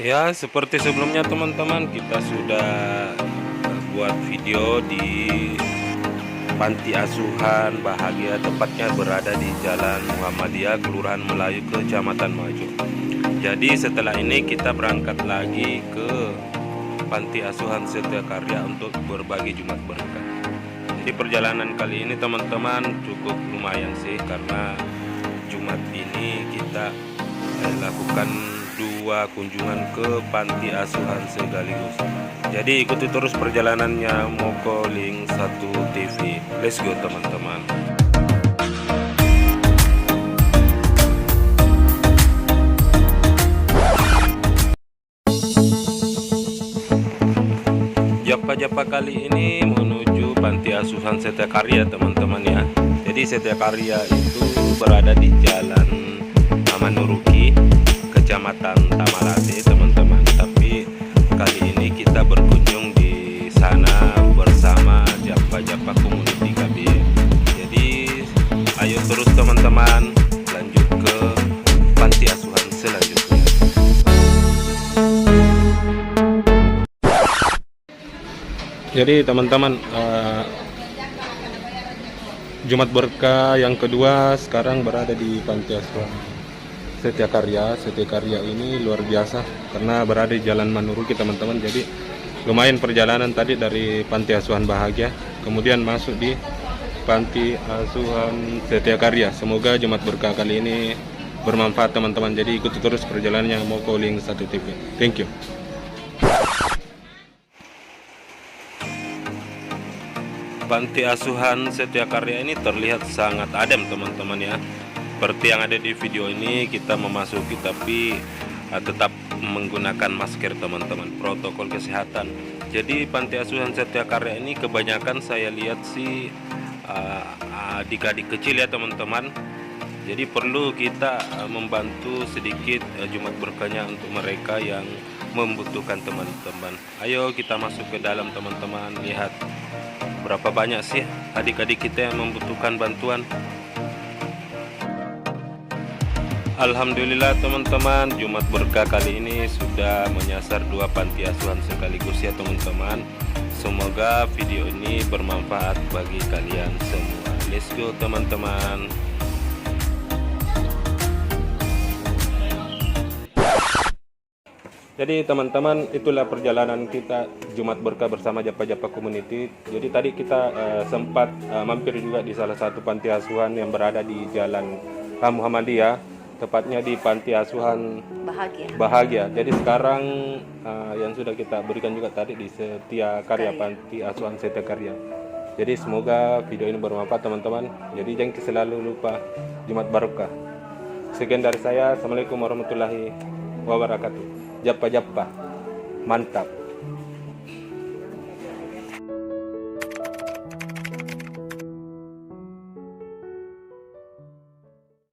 Ya, seperti sebelumnya teman-teman, kita sudah buat video di Panti Asuhan Bahagia, tepatnya berada di Jalan Muhammadiyah, Kelurahan Melayu, Kecamatan Maju. Jadi setelah ini kita berangkat lagi ke Panti Asuhan Setia Karya untuk berbagi Jumat Berkah. Jadi perjalanan kali ini teman-teman cukup lumayan sih, karena Jumat ini kita lakukan dua kunjungan ke panti asuhan sekaligus. Jadi ikuti terus perjalanannya Moko Link 1 TV. Let's go teman-teman. Japa-japa kali ini menuju panti asuhan Setia Karya teman-teman ya. Jadi Setia Karya itu berada di Jalan Amanuruki, Kecamatan Tamalate teman-teman. Tapi kali ini kita berkunjung di sana bersama Japa-Japa Community KB. Jadi ayo terus teman-teman, lanjut ke panti asuhan selanjutnya. Jadi teman-teman, Jumat Berkah yang kedua sekarang berada di panti asuhan Setia Karya. Setia Karya ini luar biasa karena berada di Jalan Manuruki teman-teman. Jadi lumayan perjalanan tadi dari Panti Asuhan Bahagia, kemudian masuk di Panti Asuhan Setia Karya. Semoga Jumat Berkah kali ini bermanfaat teman-teman. Jadi ikuti terus perjalanannya Moko Link 1 TV. Thank you. Panti Asuhan Setia Karya ini terlihat sangat adem teman-teman ya. Seperti yang ada di video ini, kita memasuki tapi tetap menggunakan masker teman-teman, protokol kesehatan. Jadi Panti Asuhan Setia Karya ini kebanyakan saya lihat sih adik-adik kecil ya teman-teman. Jadi perlu kita membantu sedikit Jumat Berkahnya untuk mereka yang membutuhkan teman-teman. Ayo kita masuk ke dalam teman-teman, lihat berapa banyak sih adik-adik kita yang membutuhkan bantuan. Alhamdulillah teman-teman, Jumat Berkah kali ini sudah menyasar dua panti asuhan sekaligus ya teman-teman. Semoga video ini bermanfaat bagi kalian semua. Let's go teman-teman. Jadi teman-teman, itulah perjalanan kita Jumat Berkah bersama Japa-Japa Community. Jadi tadi kita sempat mampir juga di salah satu panti asuhan yang berada di Jalan Muhammadiyah, tepatnya di Panti Asuhan Bahagia. Jadi sekarang yang sudah kita berikan juga tadi di Setia Karya, Panti Asuhan Setia Karya. Jadi semoga video ini bermanfaat teman-teman. Jadi jangan selalu lupa Jumat Berkah. Sekian dari saya. Assalamualaikum warahmatullahi wabarakatuh. Japa-japa, mantap.